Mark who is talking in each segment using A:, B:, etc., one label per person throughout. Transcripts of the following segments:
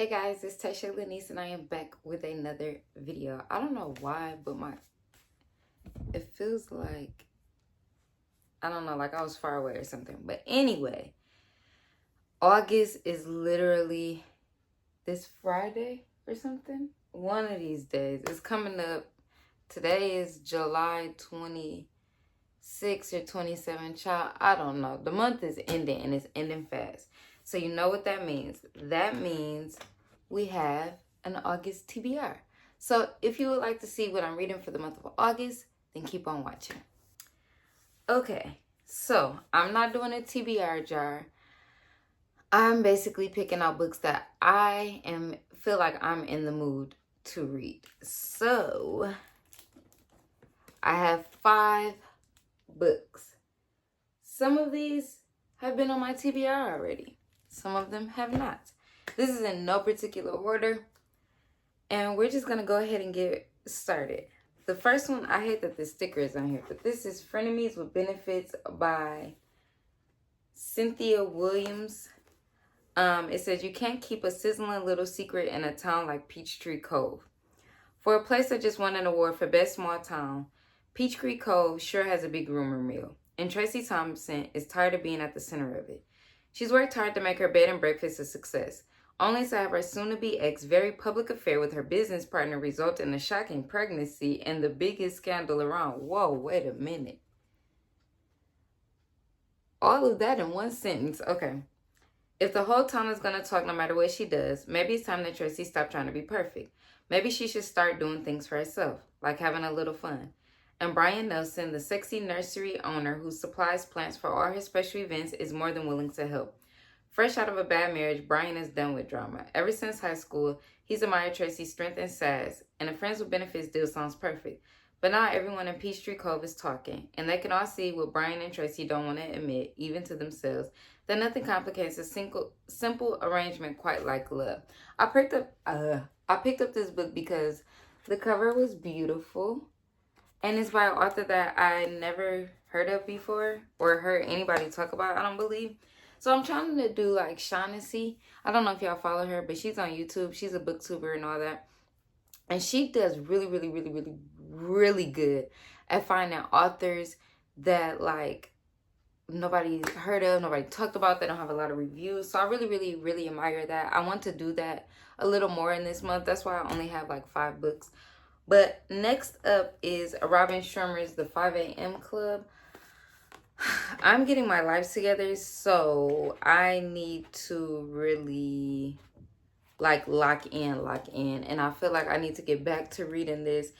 A: Hey guys, it's Tasha Lanice and I am back with another video. I don't know why, but it feels like, I don't know, like I was far away or something. But anyway, August is literally this Friday or something. One of these days. It's coming up. Today is July 26 or 27, child. I don't know. The month is ending and it's ending fast. So you know what that means. That means we have an August TBR. So if you would like to see what I'm reading for the month of August, then keep on watching. Okay, so I'm not doing a TBR jar. I'm basically picking out books that feel like I'm in the mood to read. So I have 5 books. Some of these have been on my TBR already. Some of them have not. This is in no particular order. And we're just going to go ahead and get started. The first one, I hate that the sticker is on here, but this is Frenemies with Benefits by Cynthia Williams. It says, you can't keep a sizzling little secret in a town like Peachtree Cove. For a place that just won an award for Best Small Town, Peachtree Cove sure has a big rumor mill. And Tracy Thompson is tired of being at the center of it. She's worked hard to make her bed and breakfast a success, only to have her soon-to-be ex very public affair with her business partner result in a shocking pregnancy and the biggest scandal around. Whoa, wait a minute. All of that in one sentence. Okay. If the whole town is going to talk no matter what she does, maybe it's time that Tracy stop trying to be perfect. Maybe she should start doing things for herself, like having a little fun. And Brian Nelson, the sexy nursery owner who supplies plants for all her special events, is more than willing to help. Fresh out of a bad marriage, Brian is done with drama. Ever since high school, he's admired Tracy's strength and sass, and a Friends with Benefits deal sounds perfect. But now everyone in Peachtree Cove is talking, and they can all see what Brian and Tracy don't want to admit, even to themselves, that nothing complicates a simple arrangement quite like love. I picked up this book because the cover was beautiful, and it's by an author that I never heard of before or heard anybody talk about, I don't believe. So I'm trying to do like Shaughnessy. I don't know if y'all follow her, but she's on YouTube. She's a booktuber and all that. And she does really good at finding authors that like nobody's heard of, nobody talked about, they don't have a lot of reviews. So I really admire that. I want to do that a little more in this month. That's why I only have like 5 books. But next up is Robin Shermer's The 5 a.m. Club. I'm getting my life together, so I need to really like lock in. And I feel like I need to get back to reading this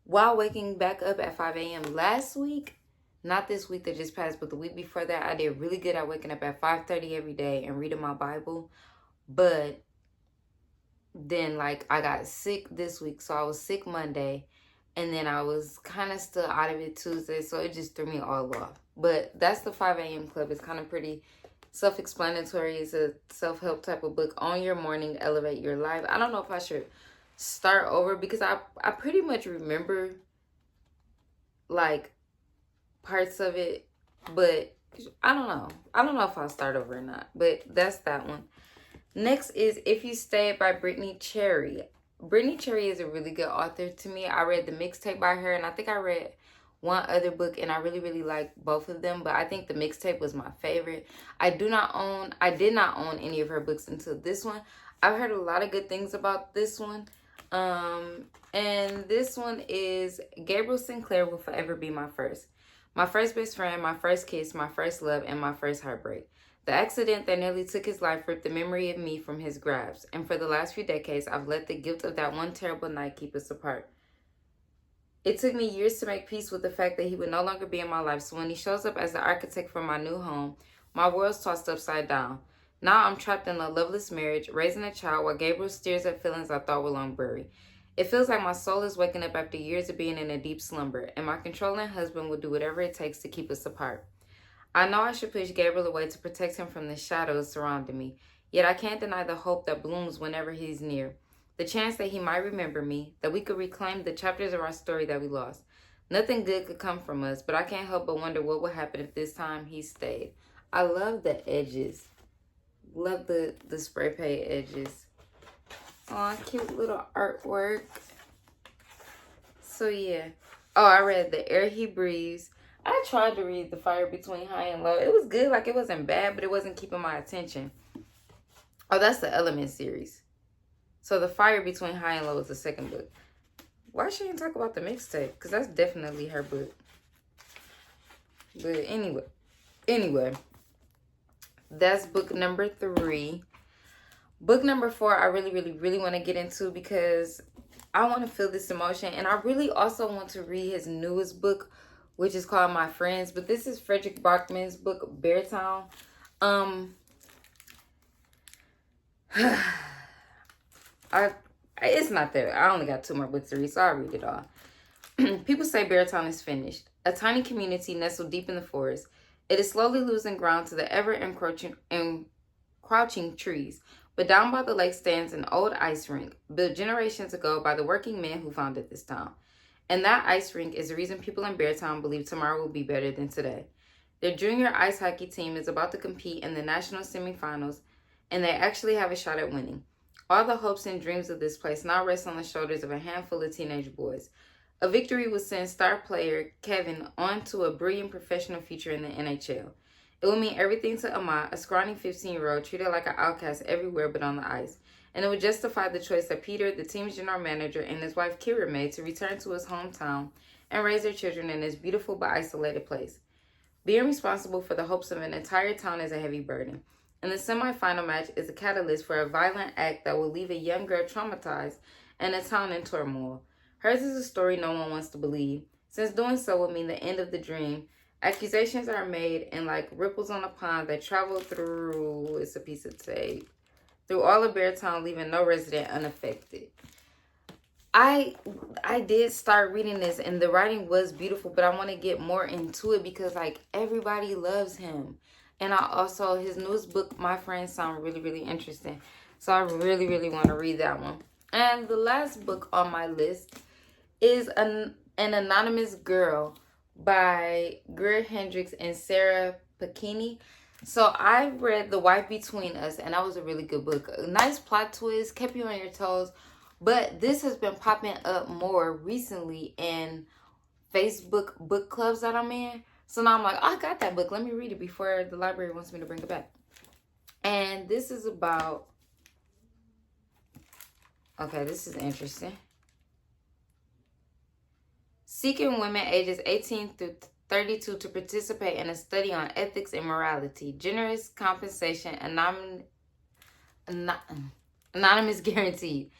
A: while waking back up at 5 a.m. Last week, not this week that just passed, but the week before that, I did really good at waking up at 5:30 every day and reading my Bible. But then like I got sick this week, so I was sick Monday, and then I was kind of still out of it Tuesday, so it just threw me all off. But that's the 5 a.m. Club. It's kind of pretty self-explanatory. It's a self-help type of book. On your morning, elevate your life. I don't know if I should start over because I pretty much remember like parts of it, but I don't know. I don't know if I'll start over or not, but that's that one. Next is If You Stay by Brittany Cherry. Brittany Cherry is a really good author to me. I read the mixtape by her, and I think I read one other book, and I really like both of them, but I think the mixtape was my favorite. I did not own any of her books until this one. I've heard a lot of good things about this one. And this one is Gabriel Sinclair Will Forever Be My First. My first best friend, my first kiss, my first love, and my first heartbreak. The accident that nearly took his life ripped the memory of me from his grasp, and for the last few decades, I've let the guilt of that one terrible night keep us apart. It took me years to make peace with the fact that he would no longer be in my life, so when he shows up as the architect for my new home, my world's tossed upside down. Now I'm trapped in a loveless marriage, raising a child while Gabriel stares at feelings I thought were long buried. It feels like my soul is waking up after years of being in a deep slumber, and my controlling husband will do whatever it takes to keep us apart. I know I should push Gabriel away to protect him from the shadows surrounding me, yet I can't deny the hope that blooms whenever he's near. The chance that he might remember me, that we could reclaim the chapters of our story that we lost. Nothing good could come from us, but I can't help but wonder what would happen if this time he stayed. I love the edges. Love the spray paint edges. Aw, cute little artwork. So yeah. Oh, I read The Air He Breathes. I tried to read The Fire Between High and Low. It was good. Like, it wasn't bad, but it wasn't keeping my attention. Oh, that's the Element series. So The Fire Between High and Low is the second book. Why she didn't talk about the mixtape? Because that's definitely her book. But anyway. That's book number 3. Book number 4, I really want to get into because I want to feel this emotion. And I really also want to read his newest book, which is called My Friends. But this is Frederick Bachman's book, Beartown. It's not there. I only got 2 more books to read, so I'll read it all. People say Beartown is finished. A tiny community nestled deep in the forest. It is slowly losing ground to the ever-encroaching trees. But down by the lake stands an old ice rink, built generations ago by the working men who founded this town. And that ice rink is the reason people in Beartown believe tomorrow will be better than today. Their junior ice hockey team is about to compete in the national semifinals, and they actually have a shot at winning. All the hopes and dreams of this place now rest on the shoulders of a handful of teenage boys. A victory will send star player Kevin on to a brilliant professional future in the NHL. It will mean everything to Amat, a scrawny 15-year-old treated like an outcast everywhere but on the ice. And it would justify the choice that Peter, the team's general manager, and his wife Kira made to return to his hometown and raise their children in this beautiful but isolated place. Being responsible for the hopes of an entire town is a heavy burden. And the semifinal match is a catalyst for a violent act that will leave a young girl traumatized and a town in turmoil. Hers is a story no one wants to believe, since doing so would mean the end of the dream. Accusations are made, and like ripples on a pond that travel through, it's a piece of tape, through all of Beartown, leaving no resident unaffected. I did start reading this, and the writing was beautiful, but I want to get more into it because, like, everybody loves him. And I also, his newest book, My Friends, sound really interesting. So I really want to read that one. And the last book on my list is An Anonymous Girl by Greer Hendricks and Sarah Pacini. So I read The Wife Between Us, and that was a really good book. A nice plot twist, kept you on your toes. But this has been popping up more recently in Facebook book clubs that I'm in. So now I'm like, I got that book. Let me read it before the library wants me to bring it back. And this is about... Okay, this is interesting. Seeking women ages 18 through 32 to participate in a study on ethics and morality. Generous compensation, anonymous guaranteed.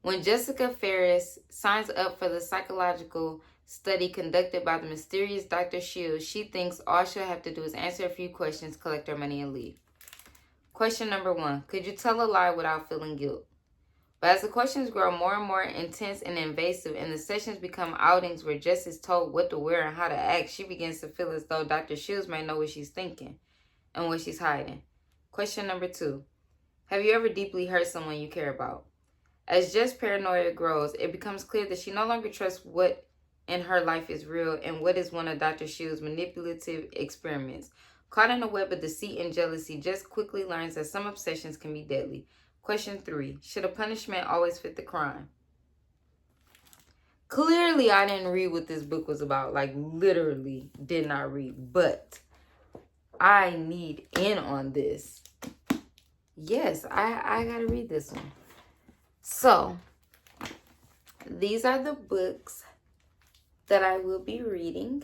A: When Jessica Ferris signs up for the psychological study conducted by the mysterious Dr. Shields, she thinks all she'll have to do is answer a few questions, collect her money, and leave. Question number 1. Could you tell a lie without feeling guilt? But as the questions grow more and more intense and invasive, and the sessions become outings where Jess is told what to wear and how to act, she begins to feel as though Dr. Shields may know what she's thinking and what she's hiding. Question number 2. Have you ever deeply hurt someone you care about? As Jess' paranoia grows, it becomes clear that she no longer trusts what in her life is real and what is one of Dr. Shields' manipulative experiments. Caught in a web of deceit and jealousy, Jess quickly learns that some obsessions can be deadly. Question 3. Should a punishment always fit the crime? Clearly, I didn't read what this book was about. Like, literally did not read. But I need in on this. Yes, I gotta read this one. So, these are the books that I will be reading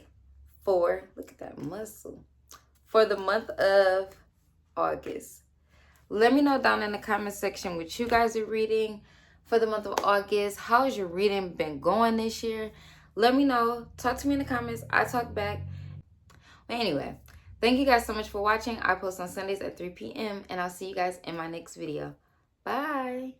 A: for, look at that muscle, for the month of August. Let me know down in the comment section what you guys are reading for the month of August. How's your reading been going this year? Let me know. Talk to me in the comments. I talk back. But anyway, thank you guys so much for watching. I post on Sundays at 3 p.m. and I'll see you guys in my next video. Bye.